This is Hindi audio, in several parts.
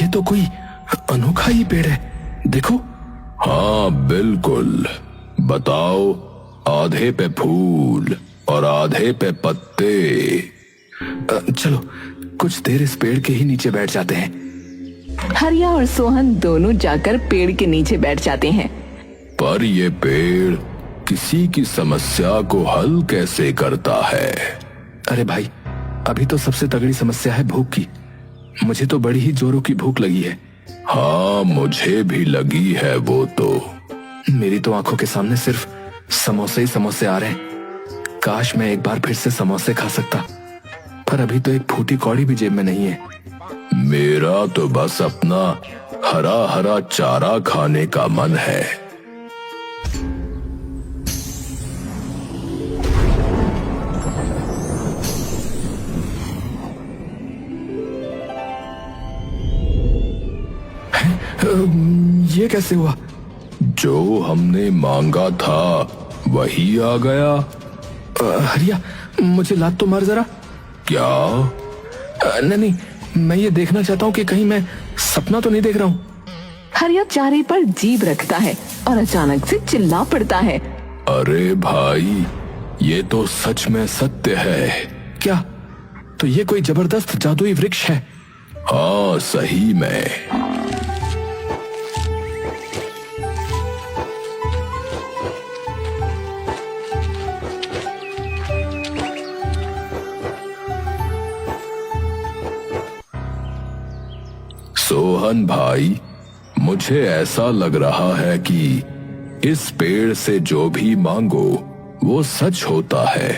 ये तो कोई अनोखा ही पेड़ है, देखो। हाँ बिल्कुल। बताओ, आधे पे फूल और आधे पे पत्ते। चलो कुछ देर इस पेड़ के ही नीचे बैठ जाते हैं। हरिया और सोहन दोनों जाकर पेड़ के नीचे बैठ जाते हैं। पर ये पेड़ किसी की समस्या को हल कैसे करता है? अरे भाई, अभी तो सबसे तगड़ी समस्या है भूख की। मुझे तो बड़ी ही जोरों की भूख लगी है। हाँ मुझे भी लगी है वो तो। मेरी तो आंखों के सामने सिर्फ समोसे ही समोसे आ रहे हैं। काश मैं एक बार फिर से समोसे खा सकता, पर अभी तो एक फूटी कौड़ी भी जेब में नहीं है। मेरा तो बस अपना हरा हरा चारा खाने का मन है। ये कैसे हुआ? जो हमने मांगा था वही आ गया। हरिया, मुझे लात तो मार जरा। क्या? नहीं, मैं ये देखना चाहता हूँ कि कहीं मैं सपना तो नहीं देख रहा हूँ। हरिया चारे पर जीभ रखता है और अचानक से चिल्ला पड़ता है। अरे भाई, ये तो सच में सत्य है। क्या? तो ये कोई जबरदस्त जादुई वृक्ष है? हाँ सही में। सोहन भाई, मुझे ऐसा लग रहा है कि इस पेड़ से जो भी मांगो वो सच होता है।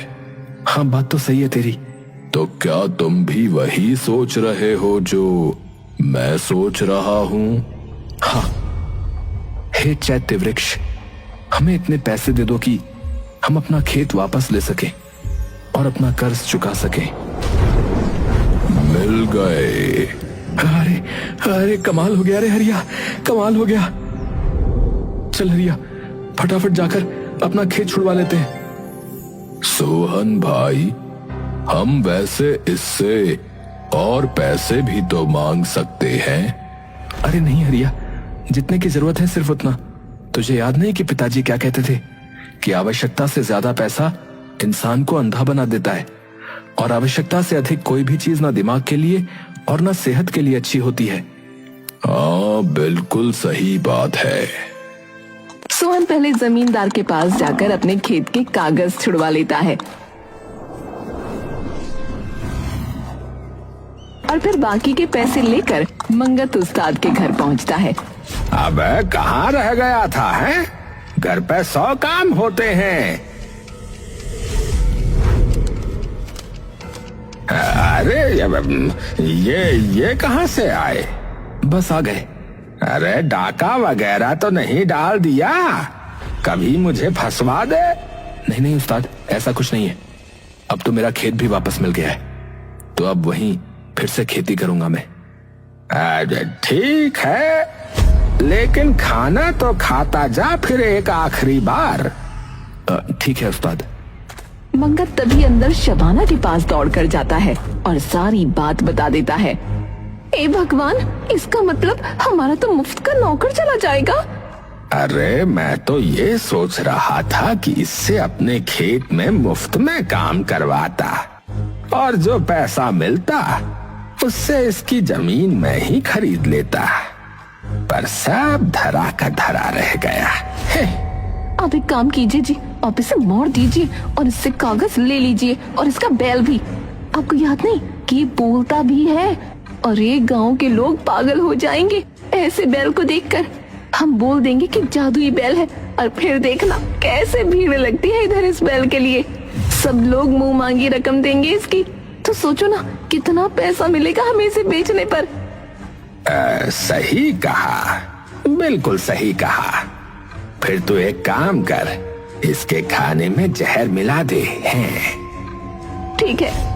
हाँ, बात तो सही है तेरी। तो क्या तुम भी वही सोच रहे हो जो मैं सोच रहा हूँ? हाँ। हे चैत्य वृक्ष, हमें इतने पैसे दे दो कि हम अपना खेत वापस ले सके और अपना कर्ज चुका सके। मिल गए। अरे अरे, कमाल हो गया रे हरिया, कमाल हो गया। चल हरिया, फटाफट जाकर अपना खेत छुड़वा लेते हैं। सोहन भाई, हम वैसे इससे और पैसे भी तो मांग सकते हैं। अरे नहीं हरिया, जितने की जरूरत है सिर्फ उतना। तुझे याद नहीं कि पिताजी क्या कहते थे कि आवश्यकता से ज्यादा पैसा इंसान को अंधा बना देता है, और आवश्यकता से अधिक कोई भी चीज ना दिमाग के लिए और ना सेहत के लिए अच्छी होती है। हाँ बिल्कुल सही बात है। सोहन पहले जमींदार के पास जाकर अपने खेत के कागज छुड़वा लेता है और फिर बाकी के पैसे लेकर मंगत उस्ताद के घर पहुंचता है। अबे कहाँ रह गया था है? घर पे 100 काम होते हैं। अरे ये कहाँ से आए? बस आ गए। अरे डाका वगैरह तो नहीं डाल दिया? कभी मुझे फंसवा दे। नहीं नहीं उस्ताद, ऐसा कुछ नहीं है। अब तो मेरा खेत भी वापस मिल गया है, तो अब वहीं फिर से खेती करूंगा मैं। अरे ठीक है, लेकिन खाना तो खाता जा फिर एक आखिरी बार। ठीक है उस्ताद। मंगत तभी अंदर शबाना के पास दौड़कर जाता है और सारी बात बता देता है। ए भगवान, इसका मतलब हमारा तो मुफ्त का नौकर चला जाएगा। अरे मैं तो ये सोच रहा था कि इससे अपने खेत में मुफ्त में काम करवाता और जो पैसा मिलता उससे इसकी जमीन में ही खरीद लेता, पर सब धरा का धरा रह गया है। आप एक काम कीजिए जी, आप इसे मोड़ दीजिए और इससे कागज ले लीजिए और इसका बैल भी। आपको याद नहीं कि ये बोलता भी है और ये गांव के लोग पागल हो जाएंगे ऐसे बैल को देखकर। हम बोल देंगे कि जादुई बैल है और फिर देखना कैसे भीड़ लगती है इधर इस बैल के लिए। सब लोग मुंह मांगी रकम देंगे इसकी। तो सोचो ना कितना पैसा मिलेगा हमें इसे बेचने पर। सही कहा, बिल्कुल सही कहा। फिर तू एक काम कर, इसके खाने में जहर मिला दे। हैं? ठीक है।